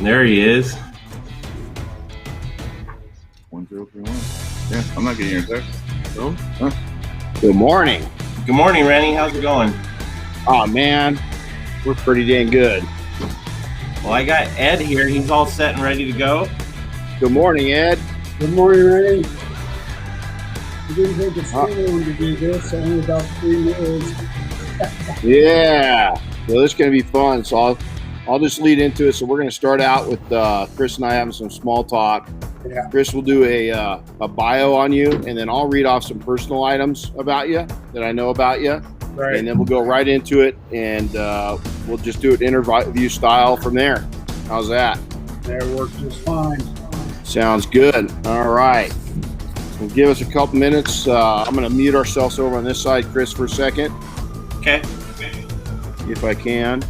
There he is. 1031. Yeah, I'm not getting your text. No? Huh? Good morning. Good morning, Renny. How's it going? Oh, man. We're pretty dang good. Well, I got Ed here. He's all set and ready to go. Good morning, Ed. Good morning, Renny. I didn't think it's too long to do this. Only about 3 years. Yeah. Well, this is going to be fun. So I'll just lead into it. So we're going to start out with Chris and I having some small talk. Yeah. Chris will do a bio on you, and then I'll read off some personal items about you that I know about you. Right. And then we'll go right into it, and we'll just do it interview style from there. How's that? That works just fine. Sounds good. All right. Well, give us a couple minutes. I'm going to mute ourselves over on this side, Chris, for a second. Okay. If I can.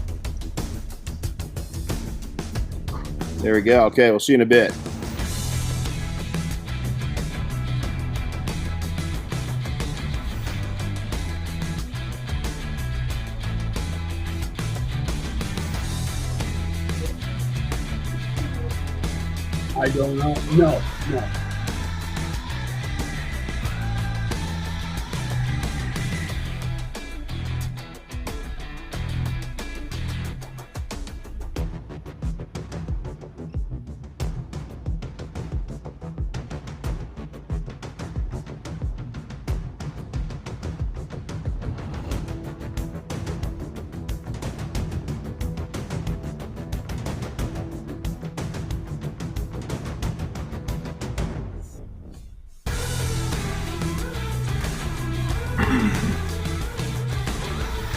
There we go. Okay, we'll see you in a bit. I don't know. No.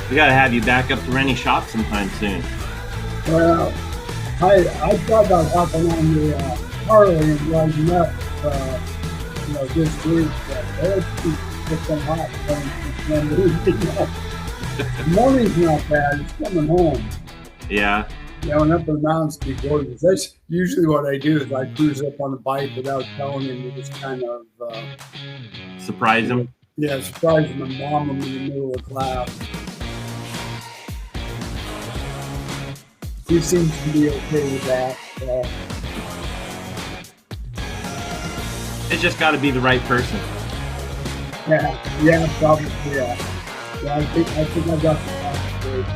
We got to have you back up to Renny shop sometime soon. Well, I thought about hopping on the Harley and riding up, this week. But it's been hot. The morning's not bad. It's coming home. Yeah. And up in the mountains to be gorgeous. That's usually what I do is I cruise up on the bike without telling him to just kind of Surprise him. Yeah, surprise him and bomb him in the middle of class. He seems to be okay with that. It's just got to be the right person. Yeah, probably. Yeah, I think I got the straight.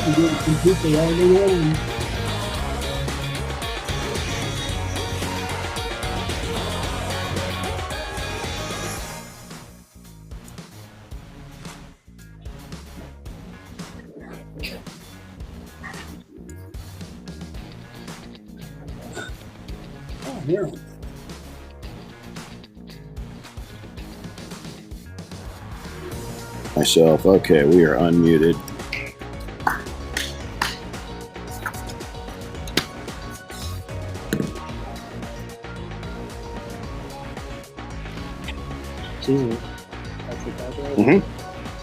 You get some people all the way. Yeah. Myself. Okay, we are unmuted.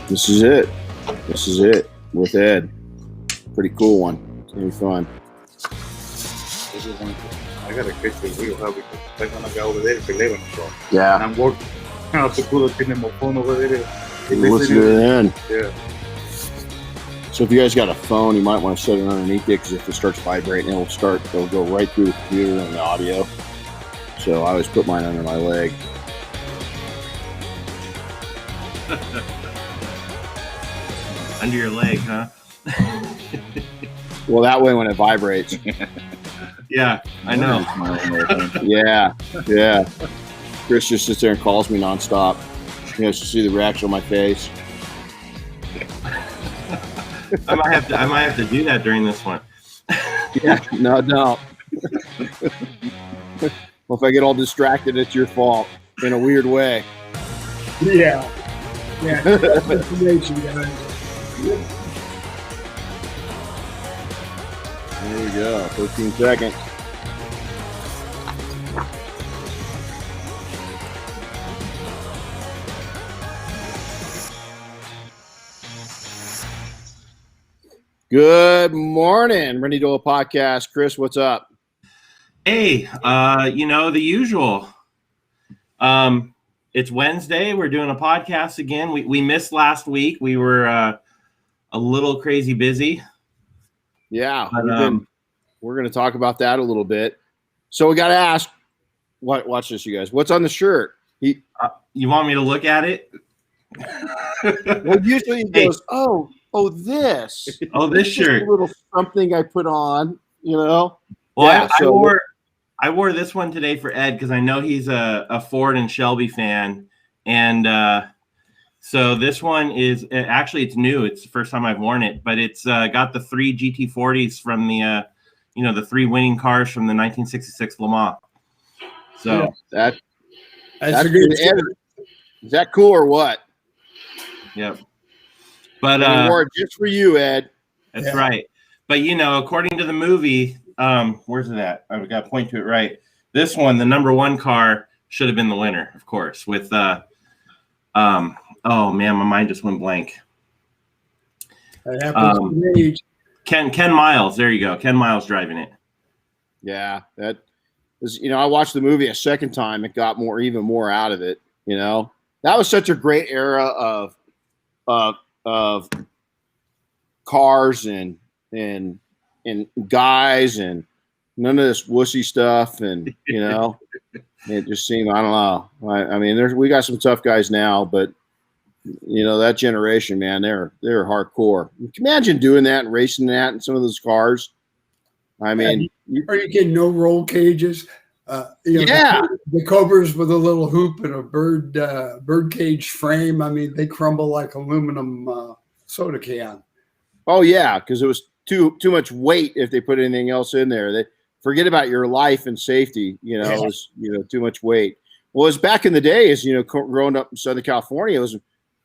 This is it. This is it with Ed. Pretty cool one. It's gonna be fun. I got a picture we have because I'm gonna go over there at 11 o'clock. Yeah. And I'm working. I'm so cool to my phone over there. Listen to it in. Yeah. So if you guys got a phone, you might want to set it underneath it because if it starts vibrating, it'll go right through the computer and the audio. So I always put mine under my leg. Under your leg, huh? Well, that way when it vibrates. Yeah, I know. Yeah. Chris just sits there and calls me nonstop. He has to see the reaction on my face. I might have to do that during this one. Yeah, no. Well, if I get all distracted, it's your fault in a weird way. Yeah. Information, guys. There we go. 13 seconds. Good morning, Renny Doyle podcast. Chris, what's up? Hey, the usual. It's It's Wednesday. We're doing a podcast again. We missed last week. We were a little crazy busy. Yeah, But, we're going to talk about that a little bit. So we got to ask, watch this, you guys. What's on the shirt? You want me to look at it? Well, usually he goes, oh, this. Oh, this shirt. A little something I put on, you know. Well, yeah, I wore this one today for Ed because I know he's a Ford and Shelby fan, and so this one is actually it's new. It's the first time I've worn it, but it's got the 3 GT40s from the the 3 winning cars from the 1966 Le Mans. So that's a good shirt. Is that cool or what? Yep. But we wore it just for you, Ed. That's right. But according to the movie, where's it at? I've got to point to it right. This one, the number 1 car, should have been the winner, of course. With oh man, my mind just went blank. That happens to me. Ken Miles. There you go. Ken Miles driving it. Yeah, that is. I watched the movie a second time. It got even more out of it. That was such a great era of cars and guys and none of this wussy stuff, and it just seemed, I don't know. I mean, we got some tough guys now, but that generation, man, they're hardcore. You can imagine doing that and racing that in some of those cars. I mean, are you getting no roll cages? Yeah, the Cobras with a little hoop and a bird cage frame. I mean, they crumble like aluminum soda can. Oh yeah, because it was too much weight if they put anything else in there. They forget about your life and safety. It was too much weight. Well, it was back in the day, as growing up in Southern California,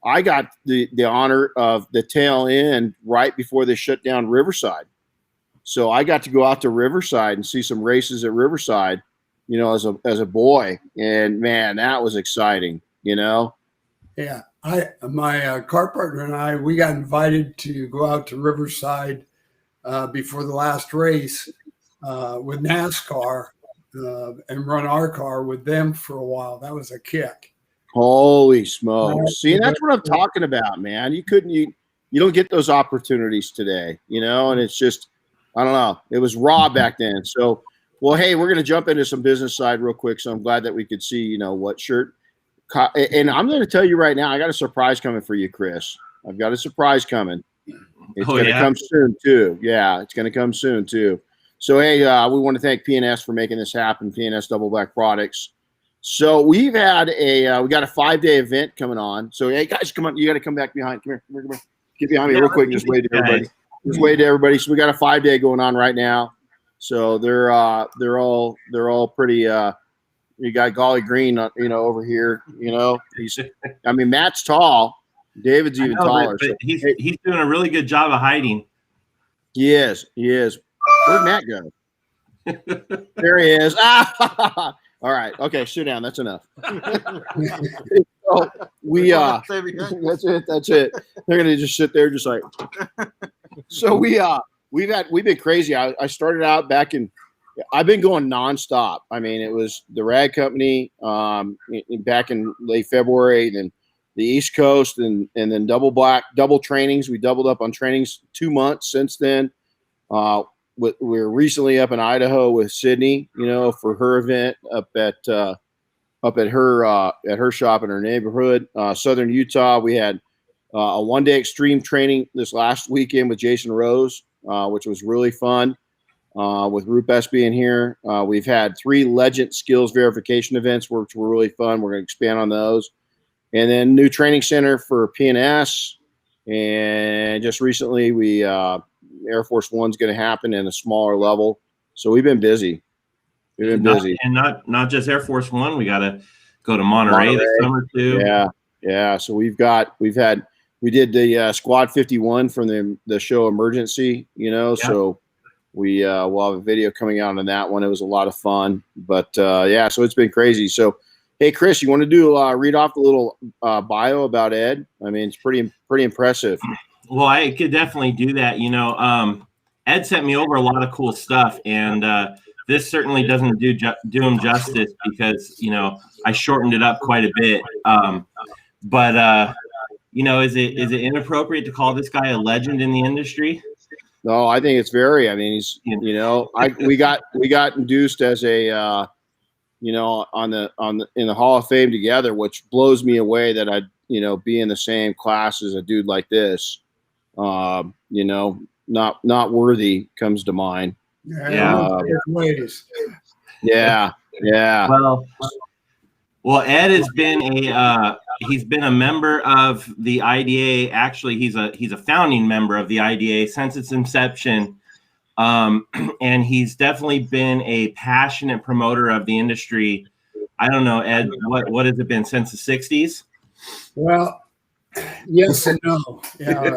I got the honor of the tail end right before they shut down Riverside. So I got to go out to Riverside and see some races at Riverside, as a boy, and man, that was exciting. Yeah, my car partner and I, we got invited to go out to Riverside before the last race with NASCAR and run our car with them for a while. That was a kick. Holy smokes! See, that's what I'm talking about, man. You don't get those opportunities today, and it's just, I don't know. It was raw back then. So, well, hey, we're going to jump into some business side real quick. So I'm glad that we could see, what shirt. And I'm going to tell you right now, I got a surprise coming for you, Chris. I've got a surprise coming. It's going to come soon too. Yeah, it's going to come soon too. So, hey, we want to thank PNS for making this happen. PNS Double Black Products. So we've had we got a 5-day event coming on. So, hey, guys, come on. You got to come back behind. Come here. Get behind me real quick. Just wave to everybody. Just wave to everybody. So we got a 5-day going on right now. So they're all pretty. You got Golly Green, over here. Matt's tall. David's even taller. But he's doing a really good job of hiding. He is. Where'd Matt go? There he is. All right. Okay. Sit down. That's enough. So that's it. They're gonna just sit there, just like. So we've been crazy. I started out I've been going nonstop. I mean, it was the Rag Company back in late February, then the East Coast, and then double trainings. We doubled up on trainings 2 months since then. We're recently up in Idaho with Sydney, for her event up at her shop in her neighborhood. Southern Utah, we had a 1-day extreme training this last weekend with Jason Rose, which was really fun. With Rupes being here, we've had 3 legend skills verification events, which were really fun. We're going to expand on those, and then new training center for PNS. And just recently, we Air Force One's going to happen in a smaller level. So we've been busy. And not just Air Force One. We got to go to Monterey this summer too. Yeah. So we did the Squad 51 from the show Emergency. So we'll have a video coming out on that one. It was a lot of fun. But so it's been crazy. So hey, Chris, you want to do read off the little bio about Ed? I mean, it's pretty impressive. Well, I could definitely do that. Ed sent me over a lot of cool stuff, and this certainly doesn't do him justice because, you know, I shortened it up quite a bit. But you know, is it inappropriate to call this guy a legend in the industry? No, I think it's very. I mean, he's, you know, we got induced as a you know, in the Hall of Fame together, which blows me away that I'd, you know, be in the same class as a dude like this. You know, not worthy comes to mind. Yeah. Yeah. Well, Ed has been he's been a member of the IDA. Actually, he's a founding member of the IDA since its inception. And he's definitely been a passionate promoter of the industry. I don't know, Ed, what has it been since the 60s? Well, yes and no. Yeah,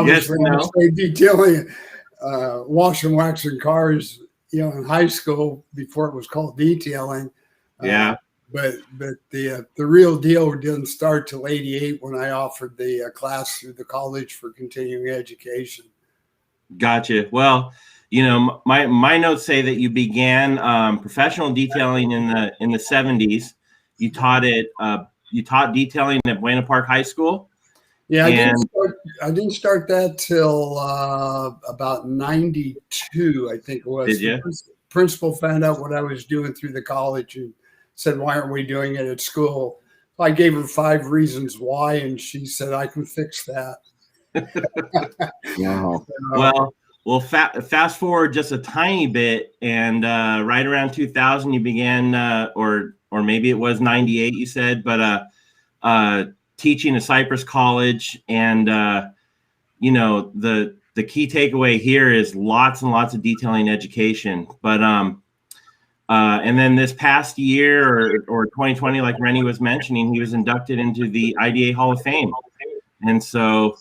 yes and no. Detailing, washing, waxing cars, you know, in high school before it was called detailing. Yeah. But the real deal didn't start till '88 when I offered the class through the College for Continuing Education. Gotcha. Well, you know, my notes say that you began professional detailing in the 70s. You taught detailing at Buena Park High School. Yeah, I didn't start that till about '92, I think it was. Did you? The principal found out what I was doing through the college and said, "Why aren't we doing it at school?" I gave her 5 reasons why, and she said, "I can fix that." Wow. Well, fast forward just a tiny bit, and right around 2000, you began, or maybe it was '98, you said, but teaching at Cypress College, and you know, the key takeaway here is lots and lots of detailing education. But and then this past year or 2020, like Renny was mentioning, he was inducted into the IDA Hall of Fame, and so.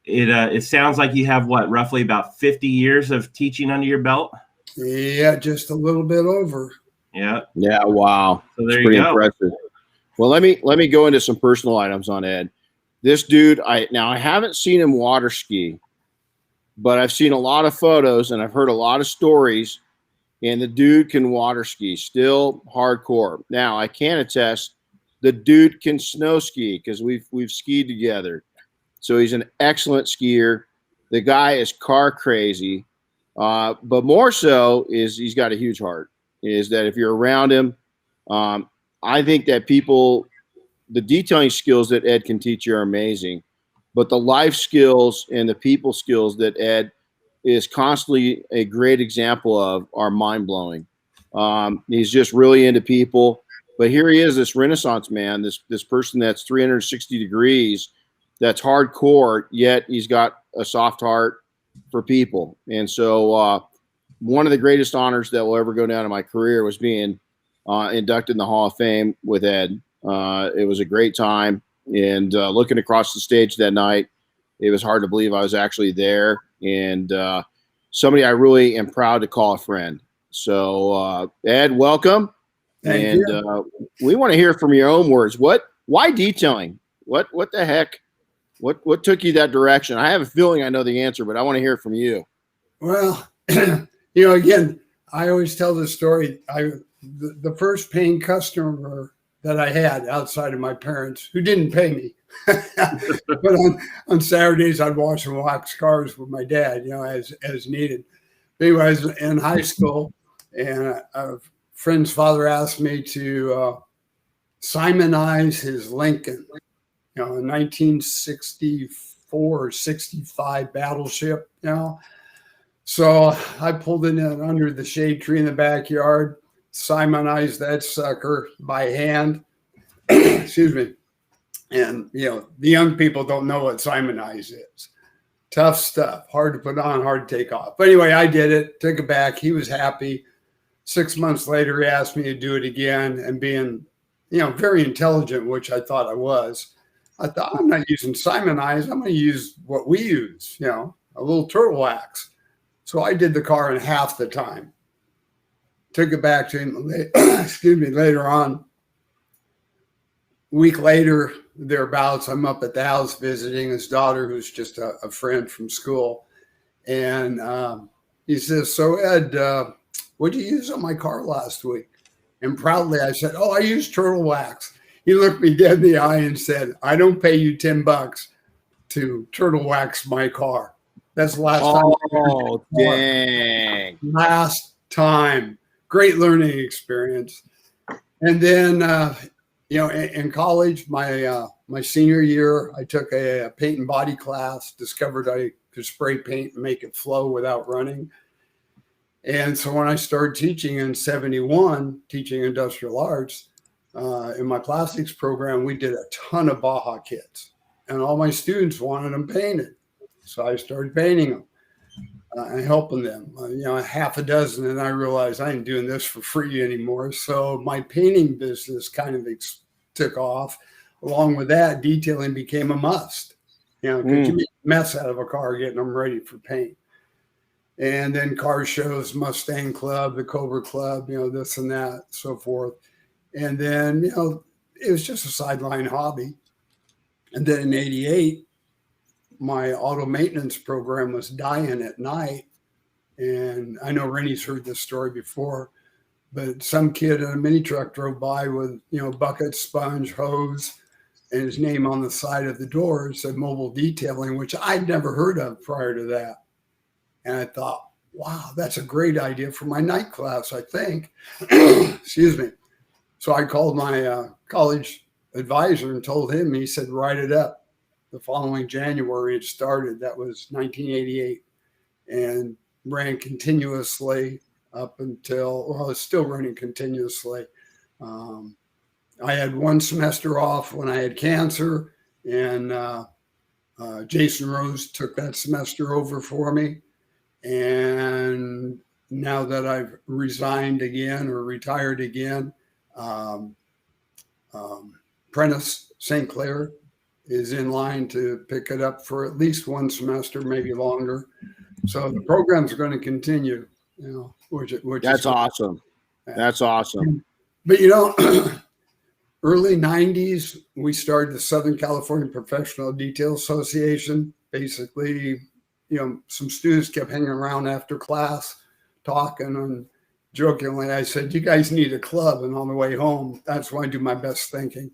It sounds like you have roughly about 50 years of teaching under your belt. Yeah, just a little bit over. Yeah. Yeah. Wow. So there you go. Impressive. Well, let me go into some personal items on Ed. This dude, I haven't seen him water ski, but I've seen a lot of photos and I've heard a lot of stories. And the dude can water ski, still hardcore. Now I can attest, the dude can snow ski because we've skied together. So he's an excellent skier. The guy is car crazy, but more so is he's got a huge heart. Is that if you're around him, I think that the detailing skills that Ed can teach you are amazing, but the life skills and the people skills that Ed is constantly a great example of are mind-blowing. He's just really into people, but here he is, this Renaissance man, this person that's 360 degrees, that's hardcore, yet he's got a soft heart for people. And so one of the greatest honors that will ever go down in my career was being inducted in the Hall of Fame with Ed. It was a great time. And looking across the stage that night, it was hard to believe I was actually there. And somebody I really am proud to call a friend. So Ed, welcome. Thank you. We want to hear from your own words. Why detailing? What the heck? What took you that direction? I have a feeling I know the answer, but I want to hear from you. Well, you know, again, I always tell this story. The first paying customer that I had outside of my parents, who didn't pay me, but on Saturdays I'd wash and wax cars with my dad, you know, as needed. But anyway, I was in high school, and a friend's father asked me to Simonize his Lincoln. You know, a 1964 or 65 battleship, you know. So I pulled it in under the shade tree in the backyard, Simonized that sucker by hand. Excuse me. And, you know, the young people don't know what Simonize is. Tough stuff, hard to put on, hard to take off. But anyway, I did it, took it back. He was happy. 6 months later, he asked me to do it again, and being, you know, very intelligent, which I thought I was. I thought, I'm not using Simonize. I'm going to use what we use, you know, a little turtle wax. So I did the car in half the time. Took it back to him, excuse me, later on. A week later, thereabouts, I'm up at the house visiting his daughter, who's just a friend from school. And he says, so Ed, what'd you use on my car last week? And proudly I said, oh, I used turtle wax. He looked me dead in the eye and said, I don't pay you $10 to turtle wax my car. That's the last time. Oh, dang. Last time. Great learning experience. And then, in college, my senior year, I took a paint and body class, discovered I could spray paint and make it flow without running. And so when I started teaching in 71, teaching industrial arts, in my plastics program, we did a ton of Baja kits. And all my students wanted them painted. So I started painting them and helping them, half a dozen. And I realized I ain't doing this for free anymore. So my painting business kind of took off. Along with that, detailing became a must. Because you make a mess out of a car getting them ready for paint. And then car shows, Mustang Club, the Cobra Club, this and that, so forth. And then, it was just a sideline hobby. And then in 88, my auto maintenance program was dying at night. And I know Rennie's heard this story before, but some kid in a mini truck drove by with, bucket, sponge, hose, and his name on the side of the door said mobile detailing, which I'd never heard of prior to that. And I thought, wow, that's a great idea for my night class, I think. Excuse me. So I called my college advisor and told him, he said, write it up. The following January, it started. That was 1988 and ran continuously up until, it's still running continuously. I had one semester off when I had cancer, and Jason Rose took that semester over for me. And now that I've resigned again or retired again, Prentice St. Clair is in line to pick it up for at least one semester, maybe longer. So the programs are going to continue, which That's awesome. That's awesome. But, early 90s, we started the Southern California Professional Detail Association. Basically, some students kept hanging around after class talking, and jokingly I said, you guys need a club. And on the way home, that's when I do my best thinking.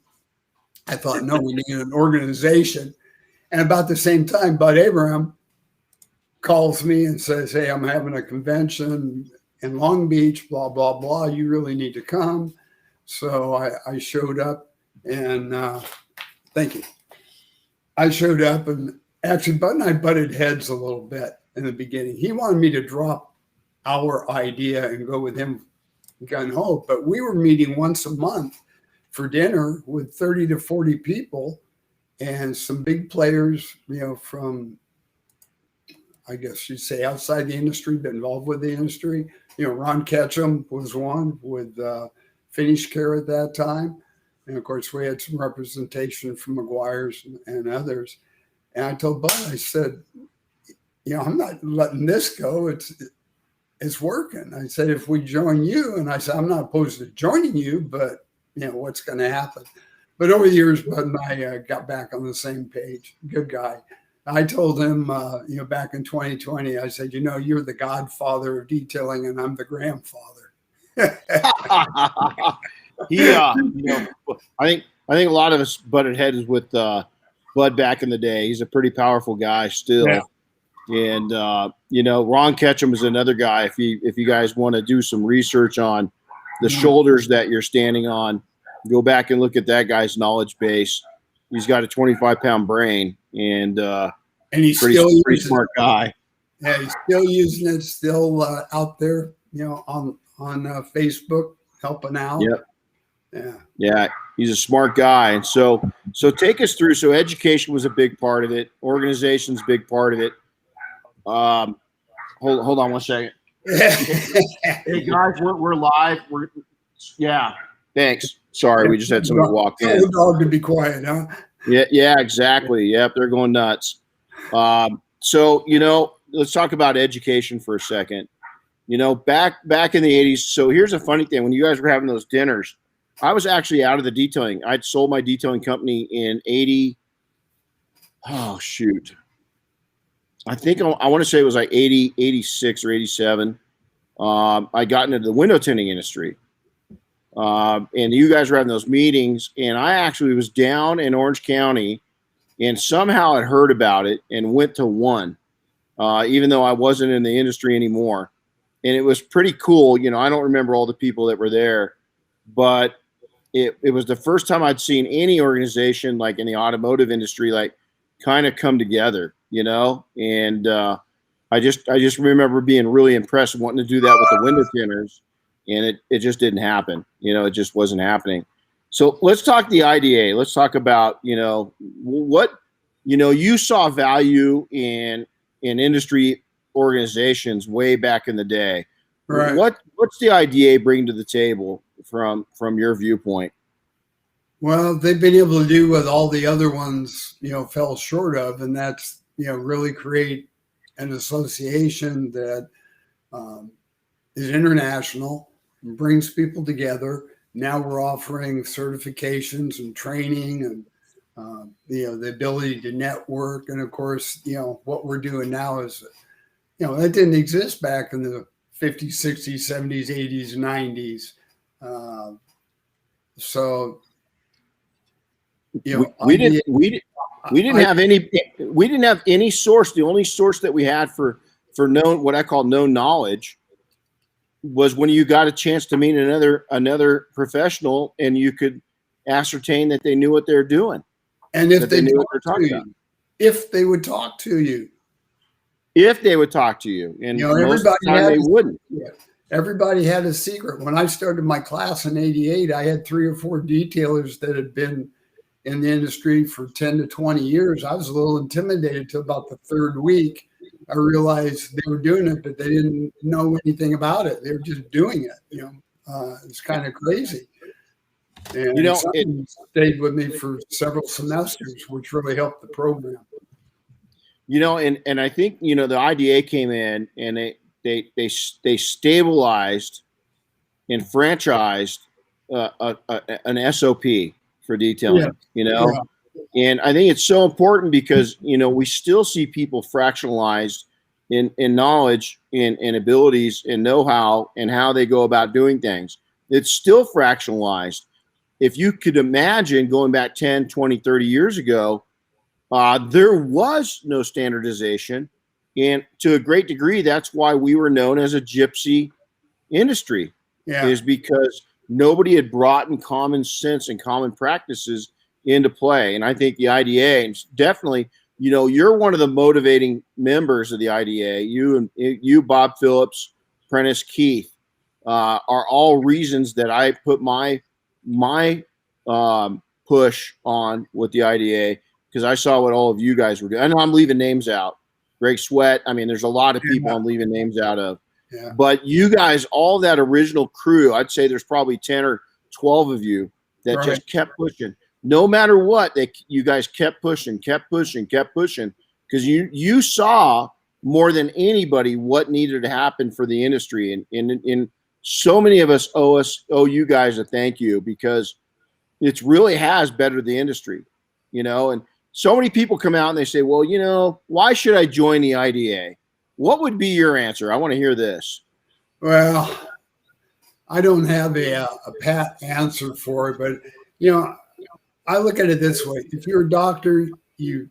I thought, no, we need an organization. And about the same time, Bud Abraham calls me and says, hey, I'm having a convention in Long Beach, blah, blah, blah. You really need to come. So I showed up, and thank you. I showed up, and actually Bud and I butted heads a little bit in the beginning. He wanted me to drop our idea and go with him gun ho, but we were meeting once a month for dinner with 30 to 40 people and some big players, from, I guess you'd say, outside the industry, but involved with the industry. Ron Ketchum was one with Finish Care at that time. And of course, we had some representation from McGuire's and others. And I told Bud, I said, I'm not letting this go. It's working. I said, if we join you, and I said, I'm not opposed to joining you, but what's going to happen? But over the years, Bud and I got back on the same page. Good guy. I told him, back in 2020, I said, you're the godfather of detailing, and I'm the grandfather. I think a lot of us butted heads with Bud back in the day. He's a pretty powerful guy still. Yeah. And Ron Ketchum is another guy. If you guys want to do some research on the shoulders that you're standing on, go back and look at that guy's knowledge base. He's got a 25-pound brain, and he's pretty smart guy. Yeah, he's still using it, still out there, on Facebook helping out. Yep. Yeah, he's a smart guy. And so take us through. So education was a big part of it. Organization's a big part of it. Hold on one second. Hey guys, we're live. Thanks. Sorry, we just had somebody walk in. Tell the dog to be quiet, huh? Yeah, exactly. Yep, they're going nuts. So let's talk about education for a second. Back in the 80s. So here's a funny thing. When you guys were having those dinners, I was actually out of the detailing. I'd sold my detailing company in 80. Oh, shoot. I think I want to say it was like 80, 86 or 87. I got into the window tinting industry. And you guys were having those meetings, and I actually was down in Orange County and somehow had heard about it and went to one, even though I wasn't in the industry anymore. And it was pretty cool. You know, I don't remember all the people that were there, but it was the first time I'd seen any organization like in the automotive industry, like kind of come together, you know? And I just remember being really impressed and wanting to do that with the window tinters. And it just didn't happen. You know, it just wasn't happening. So let's talk the IDA. Let's talk about, you know, what, you know, you saw value in industry organizations way back in the day. Right. What's the IDA bring to the table from your viewpoint? Well, they've been able to do what all the other ones, you know, fell short of, and that's, you know, really create an association that is international, brings people together. Now we're offering certifications and training and, you know, the ability to network. And of course, you know, what we're doing now is, you know, that didn't exist back in the 50s, 60s, 70s, 80s, 90s. So, you know, we didn't have any source. The only source that we had for known, what I call known knowledge, was when you got a chance to meet another professional and you could ascertain that they knew what they're doing. And if they knew what they're talking about. If they would talk to you. If they would talk to you. And you know, most of the time they wouldn't. Yeah. Everybody had a secret. When I started my class in 88, I had 3 or 4 detailers that had been in the industry for 10 to 20 years. I was a little intimidated till about the 3rd week. I realized they were doing it, but they didn't know anything about it. They were just doing it. You know, it's kind of crazy. And you know, it stayed with me for several semesters, which really helped the program. You know, and I think, you know, the IDA came in and they stabilized and franchised an SOP for detailing. Yeah. You know. Yeah. And I think it's so important because, you know, we still see people fractionalized in knowledge and abilities and know-how and how they go about doing things. It's still fractionalized. If you could imagine going back 10, 20, 30 years ago, there was no standardization. And to a great degree, that's why we were known as a gypsy industry, is because nobody had brought in common sense and common practices into play. And I think the IDA, and definitely, you know, you're one of the motivating members of the IDA. You, Bob Phillips, Prentice Keith, are all reasons that I put my push on with the IDA, because I saw what all of you guys were doing. I know I'm leaving names out. Greg Sweat. I mean, there's a lot of people I'm leaving names out of. Yeah. But you guys, all that original crew, I'd say there's probably 10 or 12 of you that just kept pushing. No matter what, you guys kept pushing, because you saw more than anybody what needed to happen for the industry, and so many of us owe you guys a thank you, because it really has bettered the industry, you know. And so many people come out and they say, well, you know, why should I join the IDA? What would be your answer? I want to hear this. Well, I don't have a pat answer for it, but you know, I look at it this way. If you're a doctor, you're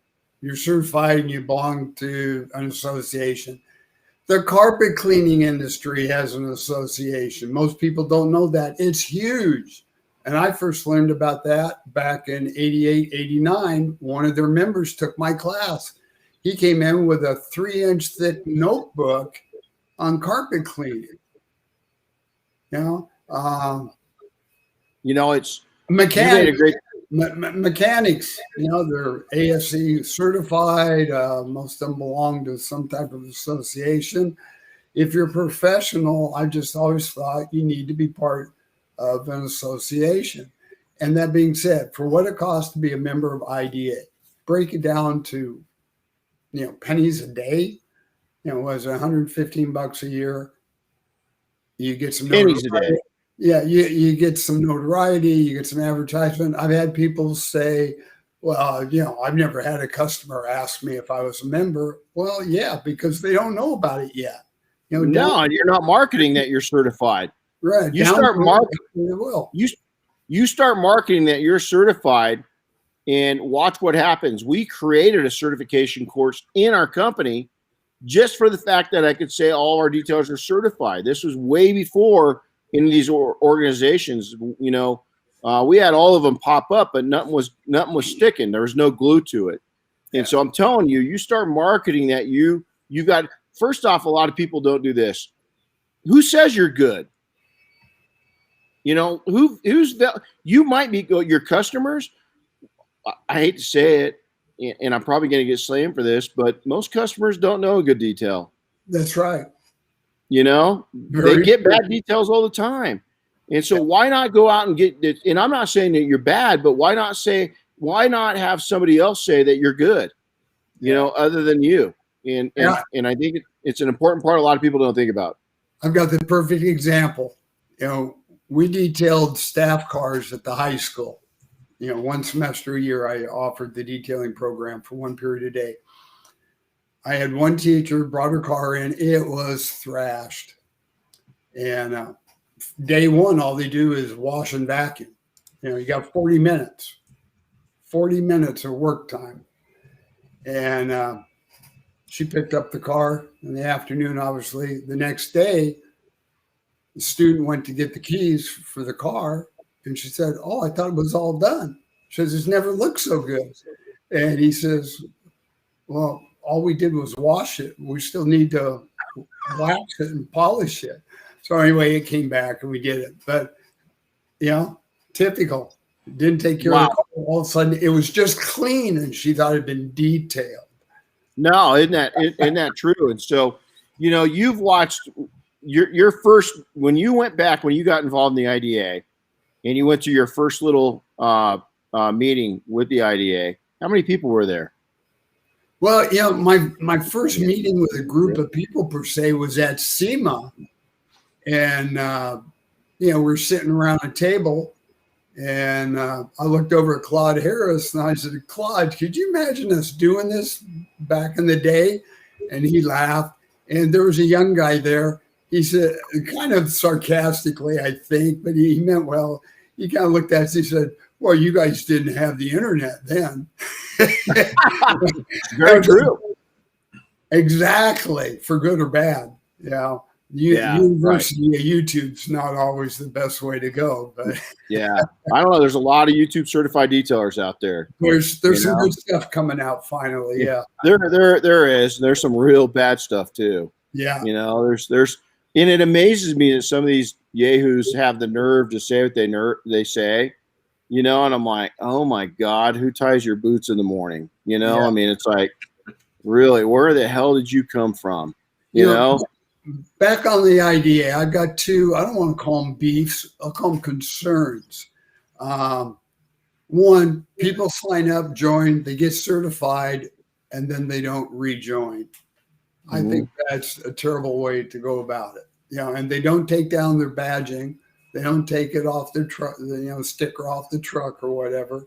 certified and you belong to an association. The carpet cleaning industry has an association. Most people don't know that. It's huge. And I first learned about that back in 88, 89. One of their members took my class. He came in with a 3-inch thick notebook on carpet cleaning. You know, it's mechanics. Mechanics, you know, they're ASC certified. Most of them belong to some type of association. If you're a professional, I just always thought you need to be part of an association. And that being said, for what it costs to be a member of IDA, break it down to, you know, pennies a day. You know, was $115 a year. You get some pennies a day. Yeah, you get some notoriety, you get some advertisement. I've had people say, well, you know, I've never had a customer ask me if I was a member. Well, yeah, because they don't know about it yet. No, you're not marketing that you're certified. Right. You start marketing. You start marketing that you're certified, and watch what happens. We created a certification course in our company just for the fact that I could say all our detailers are certified. This was way before any of these organizations. We had all of them pop up, but nothing was sticking. There was no glue to it. And so I'm telling you, you start marketing that you got. First off, a lot of people don't do this. Who says you're good? Who's that? You might be your customers. I hate to say it, and I'm probably going to get slammed for this, but most customers don't know a good detail. That's right. They get bad details all the time. And so why not go out and get it? And I'm not saying that you're bad, but why not have somebody else say that you're good, other than you? And I think it's an important part a lot of people don't think about. I've got the perfect example. We detailed staff cars at the high school. One semester a year, I offered the detailing program for one period a day. I had one teacher brought her car in. It was thrashed. And day one, all they do is wash and vacuum. You got 40 minutes of work time. And she picked up the car in the afternoon, obviously. The next day, the student went to get the keys for the car. And she said, "Oh, I thought it was all done." She says, "It's never looked so good." And he says, "Well, all we did was wash it. We still need to wax it and polish it." So anyway, it came back and we did it. But, typical. Didn't take care of it. All of a sudden, it was just clean, and she thought it had been detailed. No, isn't that true? And so, you've watched your first, when you got involved in the IDA, and you went to your first little meeting with the IDA, how many people were there? Well, my first meeting with a group of people per se was at SEMA, and we're sitting around a table, and I looked over at Claude Harris, and I said, "Claude, could you imagine us doing this back in the day?" And he laughed, and there was a young guy there. He said, kind of sarcastically, I think, but he meant well. He kind of looked at us. He said, "Well, you guys didn't have the internet then." Very true. Exactly, for good or bad. University of YouTube's not always the best way to go, but I don't know. There's a lot of YouTube certified detailers out there. There's some good stuff coming out finally. Yeah, there is. There's some real bad stuff too. Yeah, there's. And it amazes me that some of these yahoos have the nerve to say what they say, and I'm like, oh my God, who ties your boots in the morning? I mean, it's like, really, where the hell did you come from? Back on the IDA, I've got two, I don't want to call them beefs, I'll call them concerns. One, people sign up, join, they get certified, and then they don't rejoin. I think that's a terrible way to go about it. And they don't take down their badging. They don't take it off their truck, sticker off the truck or whatever.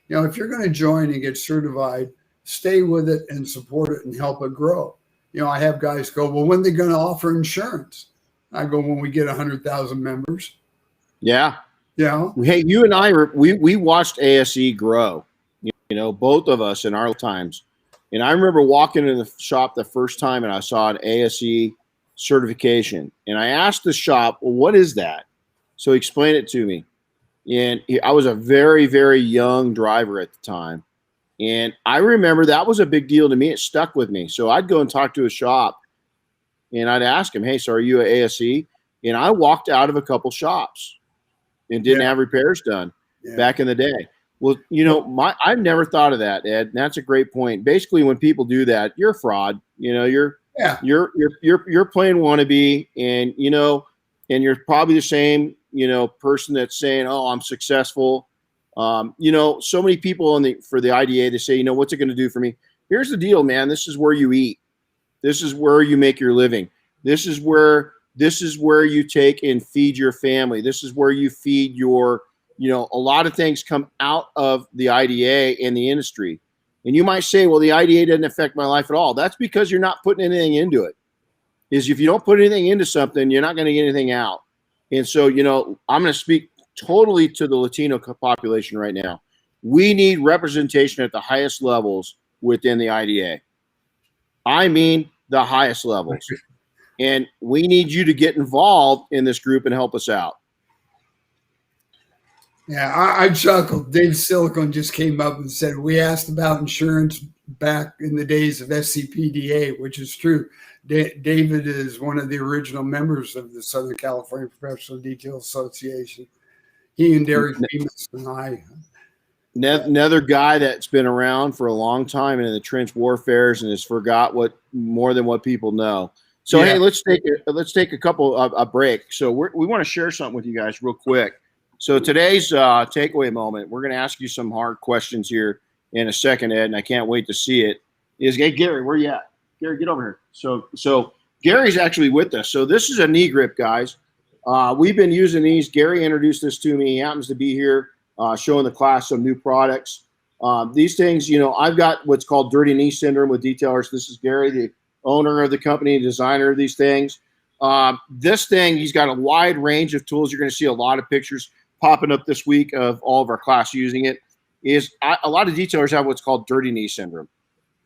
If you're going to join and get certified, stay with it and support it and help it grow. I have guys go, "Well, when are they going to offer insurance?" I go, "When we get 100,000 members." Yeah. Yeah. Hey, you and I, we watched ASE grow, both of us in our times. And I remember walking in the shop the first time and I saw an ASE certification. And I asked the shop, "Well, what is that?" So he explained it to me. And I was a very, very young driver at the time. And I remember that was a big deal to me. It stuck with me. So I'd go and talk to a shop and I'd ask him, "Hey, so are you an ASE?" And I walked out of a couple shops and didn't have repairs done back in the day. Well, I've never thought of that, Ed. And that's a great point. Basically, when people do that, you're a fraud. You're playing wannabe, and and you're probably the same person that's saying, "Oh, I'm successful." So many people for the IDA, they say, "What's it going to do for me?" Here's the deal, man. This is where you eat. This is where you make your living. This is where you take and feed your family. This is where you feed your. A lot of things come out of the IDA and the industry. And you might say, "Well, the IDA doesn't affect my life at all." That's because you're not putting anything into it. is if you don't put anything into something, you're not going to get anything out. And so, I'm going to speak totally to the Latino population right now. We need representation at the highest levels within the IDA. I mean, the highest levels. And we need you to get involved in this group and help us out. Yeah, I chuckled. Dave Silicon just came up and said, we asked about insurance back in the days of SCPDA, which is true. David is one of the original members of the Southern California Professional Detail Association. He and Derek Bemis and I. Another guy that's been around for a long time in the trench warfares and has forgot more than what people know. So, Hey, let's take a couple a break. So we want to share something with you guys real quick. So today's takeaway moment, we're going to ask you some hard questions here in a second, Ed, and I can't wait to see it. Hey, Gary, where you at? Gary, get over here. So Gary's actually with us. So this is a knee grip, guys. We've been using these. Gary introduced this to me. He happens to be here showing the class some new products. These things, I've got what's called dirty knee syndrome with detailers. This is Gary, the owner of the company, designer of these things. This thing, he's got a wide range of tools. You're going to see a lot of pictures popping up this week of all of our class using it. A lot of detailers have what's called dirty knee syndrome.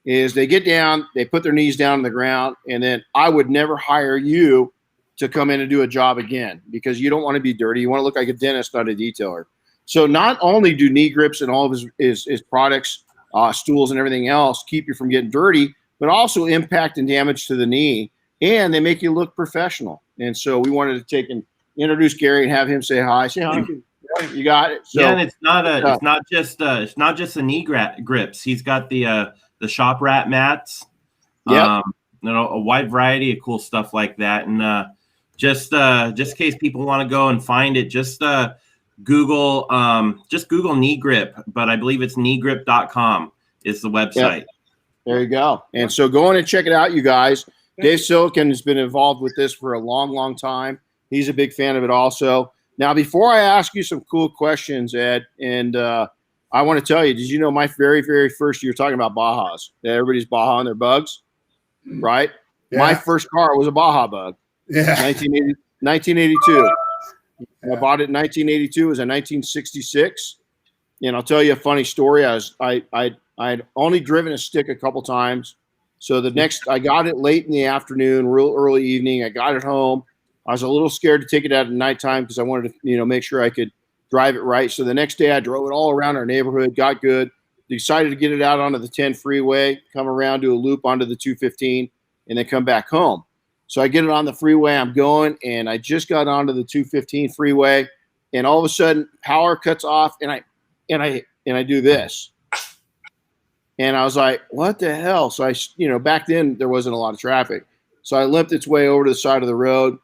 Is they get down, they put their knees down on the ground, and then I would never hire you to come in and do a job again because you don't want to be dirty. You want to look like a dentist, not a detailer. So not only do knee grips and all of his products, stools and everything else keep you from getting dirty, but also impact and damage to the knee, and they make you look professional. And so we wanted to take and introduce Gary and have him say hi. Say hi. You got it. So, and it's not just the knee grips. He's got the shop rat mats. Yeah. A wide variety of cool stuff like that. And just in case people want to go and find it, just Google knee grip, but I believe it's kneegrip.com is the website. Yep. There you go. And so go in and check it out, you guys. Dave Silicon has been involved with this for a long, long time. He's a big fan of it also. Now, before I ask you some cool questions, Ed, and I want to tell you, did you know my very, very first, you were talking about Bajas. Everybody's Baja on their bugs, right? Yeah. My first car was a Baja bug. Yeah. 1982. Yeah. I bought it in 1982. It was a 1966. And I'll tell you a funny story. I'd only driven a stick a couple times. So I got it late in the afternoon, real early evening. I got it home. I was a little scared to take it out at nighttime because I wanted to, make sure I could drive it right. So the next day I drove it all around our neighborhood, got good, decided to get it out onto the 10 freeway, come around, do a loop onto the 215, and then come back home. So I get it on the freeway, I'm going, and I just got onto the 215 freeway, and all of a sudden power cuts off, and I do this. And I was like, what the hell? So back then there wasn't a lot of traffic. So I limped its way over to the side of the road,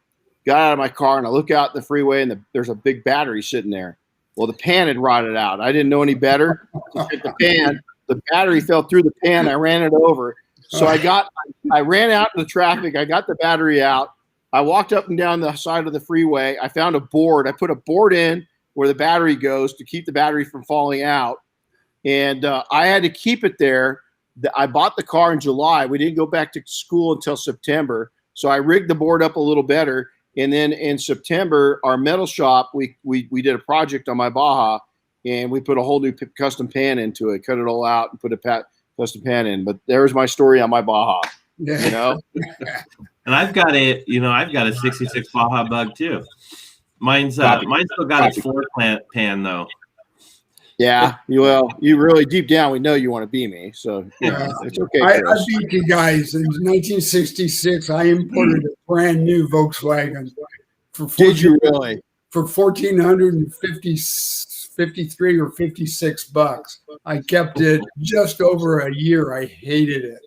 got out of my car, and I look out the freeway, and there's a big battery sitting there. Well, the pan had rotted out. I didn't know any better. The battery fell through the pan. I ran it over. So I ran out in the traffic. I got the battery out. I walked up and down the side of the freeway. I found a board. I put a board in where the battery goes to keep the battery from falling out. And I had to keep it there. I bought the car in July. We didn't go back to school until September. So I rigged the board up a little better. And then in September, our metal shop, we did a project on my Baja, and we put a whole new custom pan into it, cut it all out, and put a custom pan in. But there's my story on my Baja. And I've got a 66 Baja bug too. Mine's still got its floor pan though. Yeah, you really deep down we know you want to be me, so it's okay. I beat you guys in 1966. I imported a brand new Volkswagen for $1,453 or $56. I kept it just over a year. I hated it.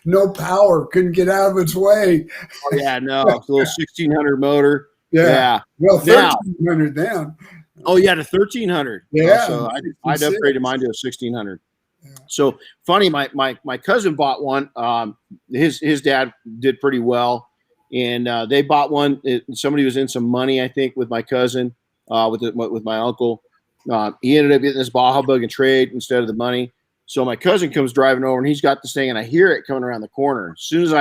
No power, couldn't get out of its way. Oh, yeah, no, it's a little 1600 motor. Yeah. Well, 1300 then. Oh, yeah, to 1300. Yeah. So I'd upgraded mine to a 1600. Yeah. So funny, my cousin bought one. His dad did pretty well, and they bought one. Somebody was in some money, I think, with my cousin, with my uncle. He ended up getting this Baja bug and trade instead of the money. So my cousin comes driving over, and he's got this thing, and I hear it coming around the corner. As soon as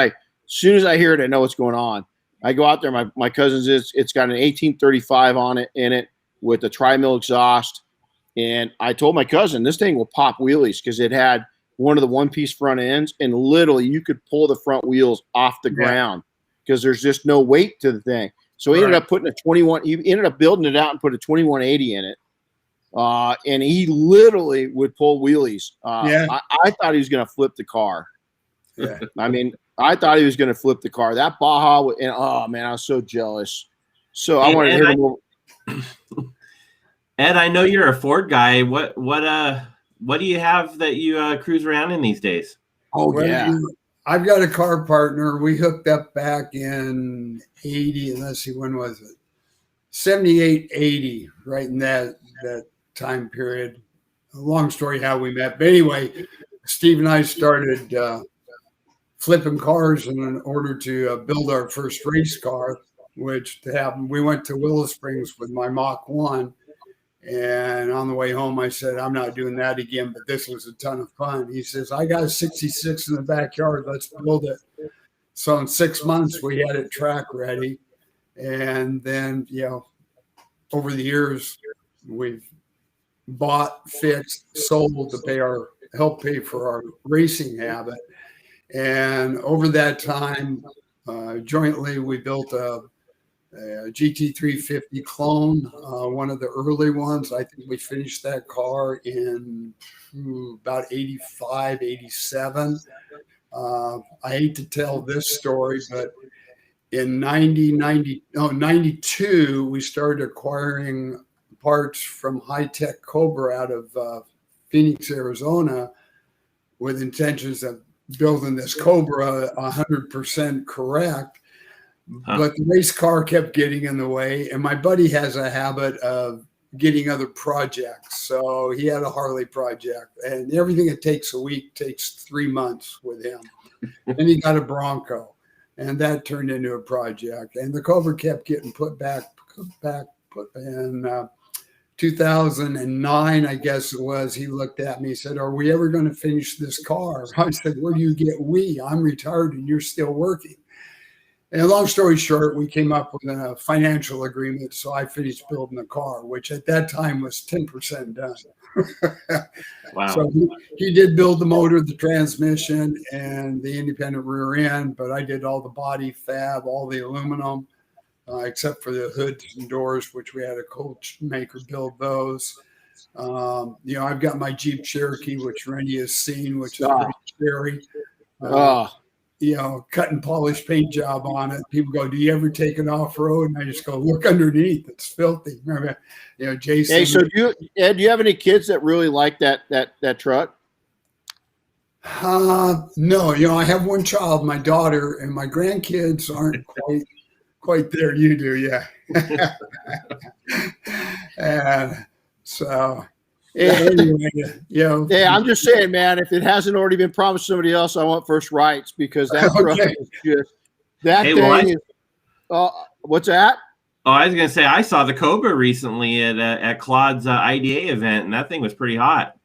soon as I hear it, I know what's going on. I go out there. My cousin's it's got an 1835 on it in it with a tri-mill exhaust. And I told my cousin, this thing will pop wheelies because it had one of the one-piece front ends, and literally you could pull the front wheels off the ground because there's just no weight to the thing. So he ended up putting he ended up building it out and put a 2180 in it. And he literally would pull wheelies. I thought he was going to flip the car. Yeah. I mean, I thought he was going to flip the car. That Baja, and oh man, I was so jealous. So I wanted to hit him over. Ed, I know you're a Ford guy. What do you have that you cruise around in these days? Oh yeah, I've got a car partner. We hooked up back in 80, and let's see, when was it? 78, 80, right in that time period. A long story how we met. But anyway, Steve and I started flipping cars in order to build our first race car, which to happen, we went to Willow Springs with my Mach 1. And on the way home, I said, I'm not doing that again, but this was a ton of fun. He says, I got a 66 in the backyard. Let's build it. So in 6 months, we had it track ready. And then, over the years, we've bought, fixed, sold to help pay for our racing habit. And over that time, jointly, we built a GT350 clone, one of the early ones. I think we finished that car in about 85, 87. I hate to tell this story, but in 92, we started acquiring parts from High Tech Cobra out of Phoenix, Arizona, with intentions of building this Cobra 100% correct. But the race car kept getting in the way, and my buddy has a habit of getting other projects. So he had a Harley project, and everything that takes a week takes 3 months with him. And he got a Bronco, and that turned into a project. And the Cobra kept getting put back. In 2009, I guess it was, he looked at me and said, are we ever going to finish this car? I said, where do you get we? I'm retired, and you're still working. And long story short, we came up with a financial agreement. So I finished building the car, which at that time was 10% done. Wow. So he did build the motor, the transmission, and the independent rear end, but I did all the body fab, all the aluminum, except for the hoods and doors, which we had a coach maker build those. I've got my Jeep Cherokee, which Renny has seen, which is pretty scary. Cut and polish paint job on it. People go, do you ever take it off road? And I just go, look underneath. It's filthy. Remember, Jason. Hey, so do you have any kids that really like that truck? No, I have one child, my daughter, and my grandkids aren't quite there. You do, yeah. And so anyway, I'm just saying, man, if it hasn't already been promised to somebody else, I want first rights, because that truck is just thing is. What's that? Oh, I was gonna say, I saw the Cobra recently at Claude's IDA event, and that thing was pretty hot.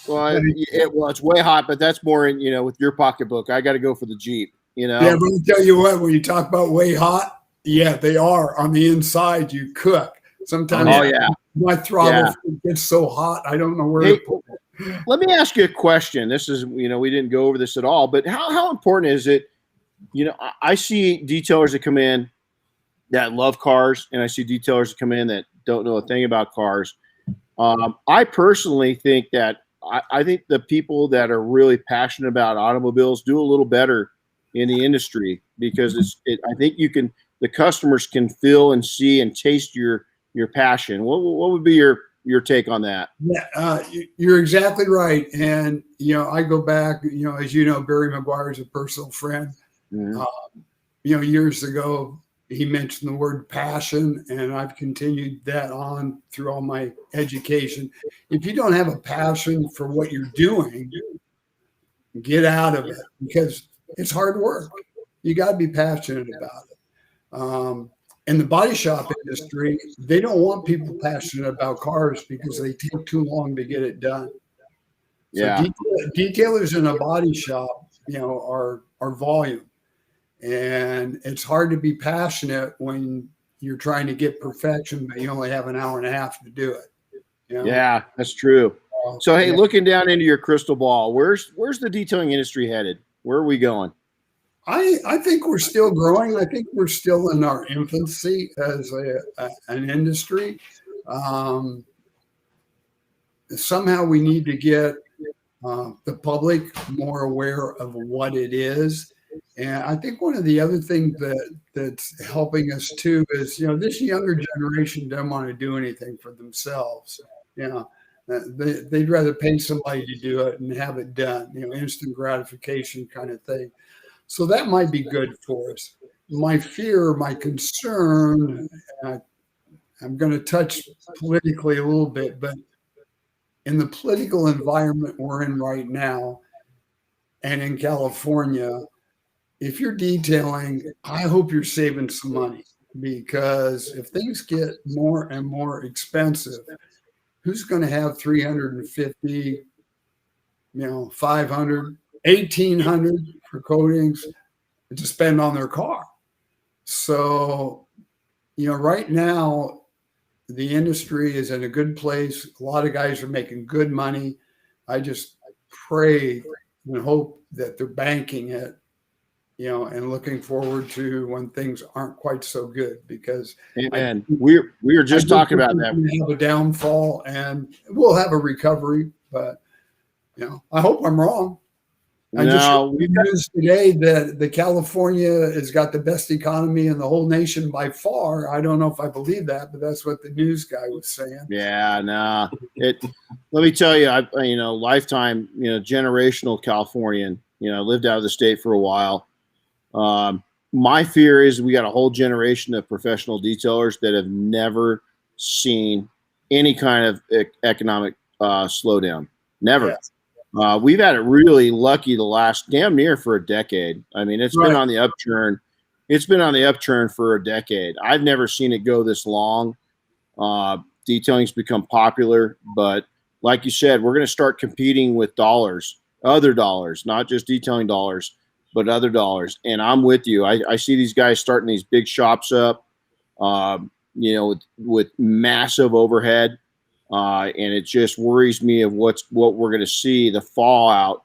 Well, it's way hot, but that's more in with your pocketbook. I got to go for the Jeep. Yeah, but I'll tell you what, when you talk about way hot, yeah, they are on the inside. You cook sometimes. Oh yeah. My throttle gets so hot, I don't know where to put it. Let me ask you a question. This is, we didn't go over this at all, but how important is it? I see detailers that come in that love cars, and I see detailers that come in that don't know a thing about cars. I personally think that I think the people that are really passionate about automobiles do a little better in the industry, because I think the customers can feel and see and taste your passion. What would be your take on that? Yeah, you're exactly right. And, I go back, as Barry McGuire is a personal friend. Mm-hmm. Years ago, he mentioned the word passion, and I've continued that on through all my education. If you don't have a passion for what you're doing, get out of it, because it's hard work. You got to be passionate about it. In the body shop industry, they don't want people passionate about cars because they take too long to get it done. Yeah. So detailers in a body shop, are volume. And it's hard to be passionate when you're trying to get perfection, but you only have an hour and a half to do it. You know? Yeah, that's true. So, hey, Yeah. looking down into your crystal ball, where's the detailing industry headed? Where are we going? I think we're still growing. I think we're still in our infancy as an industry. Somehow we need to get the public more aware of what it is. And I think one of the other things that's helping us too is, this younger generation doesn't want to do anything for themselves. They'd rather pay somebody to do it and have it done, instant gratification kind of thing. So that might be good for us. My fear, my concern, I'm going to touch politically a little bit, but in the political environment we're in right now and in California, if you're detailing, I hope you're saving some money, because if things get more and more expensive, who's going to have 350, 500, 1,800 for coatings to spend on their car? So, right now, the industry is in a good place. A lot of guys are making good money. I just pray and hope that they're banking it, and looking forward to when things aren't quite so good, because Amen. We were just talking about that. We have a downfall and we'll have a recovery, but I hope I'm wrong. I just heard news today that the California has got the best economy in the whole nation by far. I don't know if I believe that, but that's what the news guy was saying. Yeah, no. Let me tell you, lifetime, generational Californian. Lived out of the state for a while. My fear is we got a whole generation of professional detailers that have never seen any kind of economic slowdown. Never. Yeah. We've had it really lucky the last damn near for a decade. I mean, it's been on the upturn. It's been on the upturn for a decade. I've never seen it go this long. Detailing's become popular, but like you said, we're going to start competing with dollars, other dollars, not just detailing dollars, but other dollars. And I'm with you. I see these guys starting these big shops up, with massive overhead. And it just worries me of what we're going to see, the fallout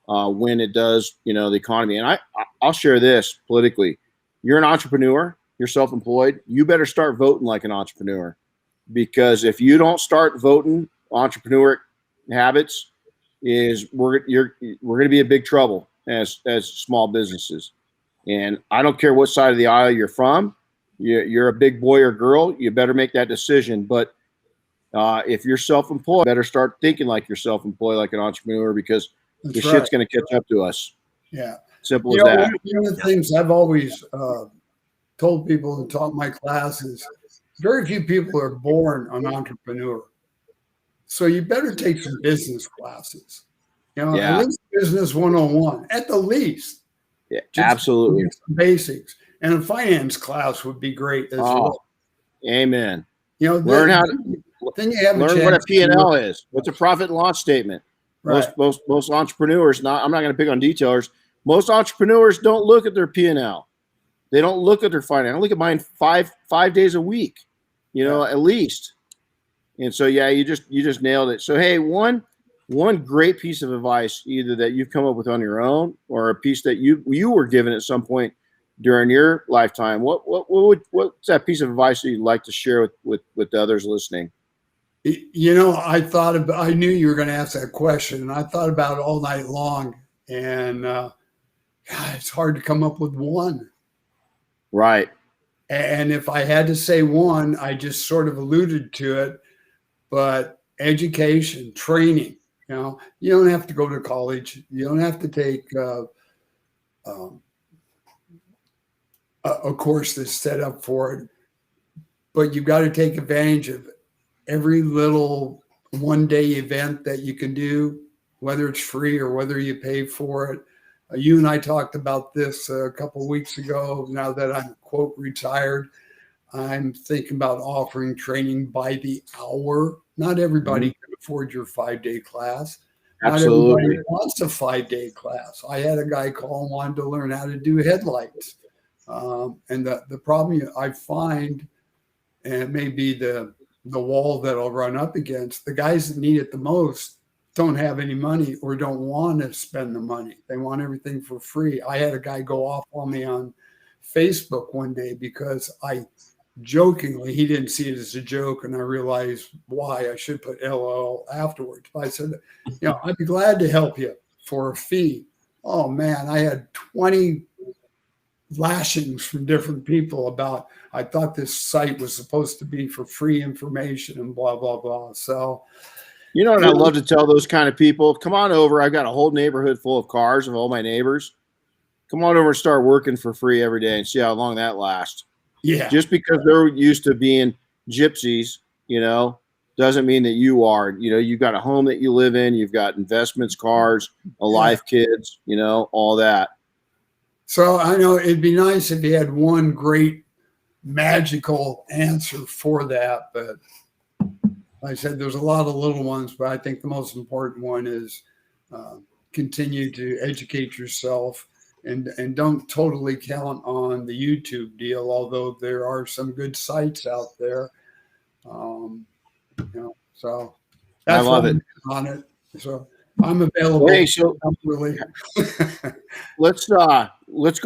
when it does, the economy. And I'll share this politically. You're an entrepreneur, you're self-employed. You better start voting like an entrepreneur, because if you don't start voting entrepreneur habits, we're going to be in big trouble as small businesses. And I don't care what side of the aisle you're from. You're a big boy or girl. You better make that decision. But if you're self-employed, better start thinking like you're self-employed, like an entrepreneur, because shit's going to catch up to us. Yeah. Simple as that. One of the things I've always told people and taught my classes, very few people are born an entrepreneur. So you better take some business classes. At least business 101, at the least. Yeah, absolutely. Some basics. And a finance class would be great as well. Amen. Learn how to then you have learn what a P&L is. What's a profit and loss statement? Right. Most entrepreneurs, I'm not going to pick on detailers. Most entrepreneurs don't look at their P&L. They don't look at their finance. I look at mine five days a week, at least. And so, you just nailed it. So, hey, one great piece of advice, either that you've come up with on your own or a piece that you were given at some point during your lifetime. What's that piece of advice that you'd like to share with the others listening? I knew you were going to ask that question, and I thought about it all night long, and it's hard to come up with one. Right. And if I had to say one, I just sort of alluded to it, but education, training, you don't have to go to college. You don't have to take a course that's set up for it, but you've got to take advantage of every little one-day event that you can do, whether it's free or whether you pay for it. You and I talked about this a couple of weeks ago. Now that I'm, quote, retired, I'm thinking about offering training by the hour. Not everybody can afford your 5-day class. Absolutely. Not everybody wants a 5-day class. I had a guy call and wanted to learn how to do headlights. And the problem I find, and it may be the wall that I'll run up against, the guys that need it the most don't have any money or don't want to spend the money. They want everything for free. I had a guy go off on me on Facebook one day because I jokingly, he didn't see it as a joke, and I realized why. I should put LOL afterwards. But I said, I'd be glad to help you for a fee. Oh man, I had 20 lashings from different people about, I thought this site was supposed to be for free information and blah, blah, blah. So, what I love to tell those kind of people? Come on over. I've got a whole neighborhood full of cars of all my neighbors. Come on over and start working for free every day and see how long that lasts. Yeah. Just because they're used to being gypsies, doesn't mean that you are. You've got a home that you live in. You've got investments, cars, a life, kids, all that. So I know it'd be nice if you had one great magical answer for that. But like I said, there's a lot of little ones, but I think the most important one is continue to educate yourself. And don't totally count on the YouTube deal, although there are some good sites out there. So that's I love it on it. So I'm available. Hey, so really. let's go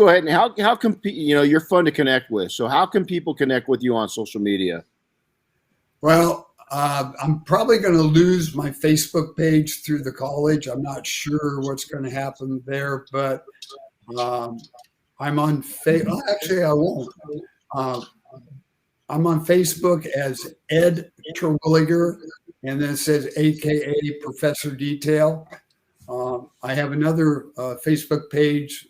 ahead and how can you're fun to connect with. So how can people connect with you on social media? Well, I'm probably going to lose my Facebook page through the college. I'm not sure what's going to happen there, but I'm on Facebook. Actually, I won't. I'm on Facebook as Ed Terwilliger, and then it says AKA Professor Detail. I have another Facebook page,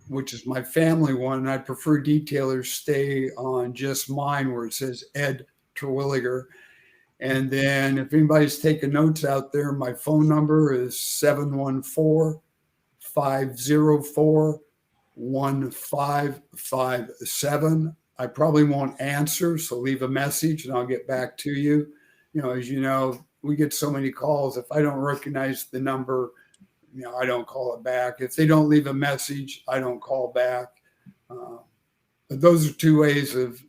which is my family one, and I prefer detailers stay on just mine where it says Ed Terwilliger. And then if anybody's taking notes out there, my phone number is 714-504-1557. I probably won't answer, so leave a message and I'll get back to you. As you know, we get so many calls. If I don't recognize the number, I don't call it back. If they don't leave a message, I don't call back. But those are two ways of,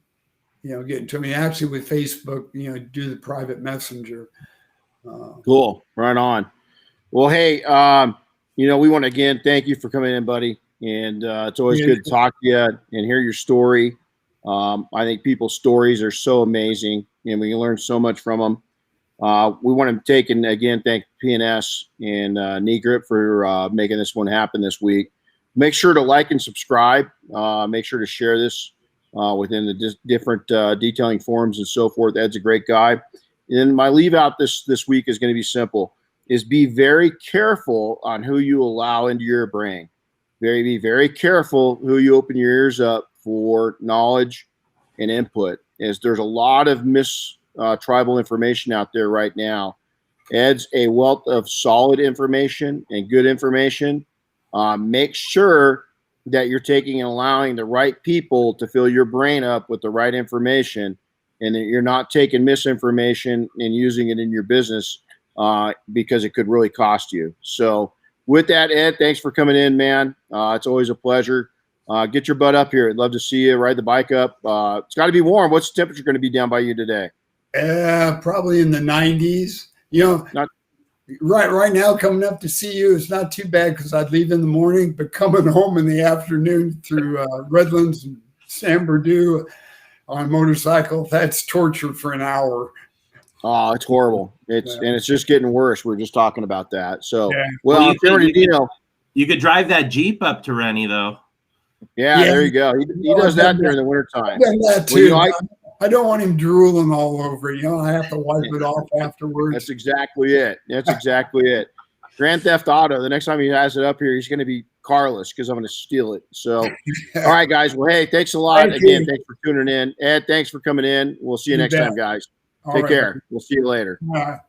getting to me. Actually, with Facebook, do the private messenger. Cool. Right on. Well, hey, we want to again thank you for coming in, buddy. And it's always good to talk to you and hear your story. I think people's stories are so amazing, and we can learn so much from them. We want to take and again thank PNS and Negrip for making this one happen this week. Make sure to like and subscribe. Make sure to share this within the different detailing forums and so forth. Ed's a great guy. And my leave out this week is going to be simple: is be very careful on who you allow into your brain. Be very careful who you open your ears up for knowledge and input, as there's a lot of tribal information out there right now. Ed's a wealth of solid information and good information. Make sure that you're taking and allowing the right people to fill your brain up with the right information, and that you're not taking misinformation and using it in your business because it could really cost you. So with that, Ed, thanks for coming in, man. It's always a pleasure. Get your butt up here. I'd love to see you ride the bike up. It's got to be warm. What's the temperature going to be down by you today? Probably in the 90s. Right now, coming up to see you, it's not too bad because I'd leave in the morning, but coming home in the afternoon through Redlands and San Bernardino on a motorcycle, that's torture for an hour. Oh, it's horrible. And it's just getting worse. We were just talking about that. So, you could drive that Jeep up to Renny, though. Yeah, there you go. He does that during the wintertime. That too. I don't want him drooling all over. I have to wipe it off afterwards. That's exactly it. Grand Theft Auto, the next time he has it up here, he's going to be carless because I'm going to steal it. So, all right, guys. Well, hey, thanks a lot. Again, thanks for tuning in. Ed, thanks for coming in. We'll see you next time, guys. Take care. We'll see you later. All right.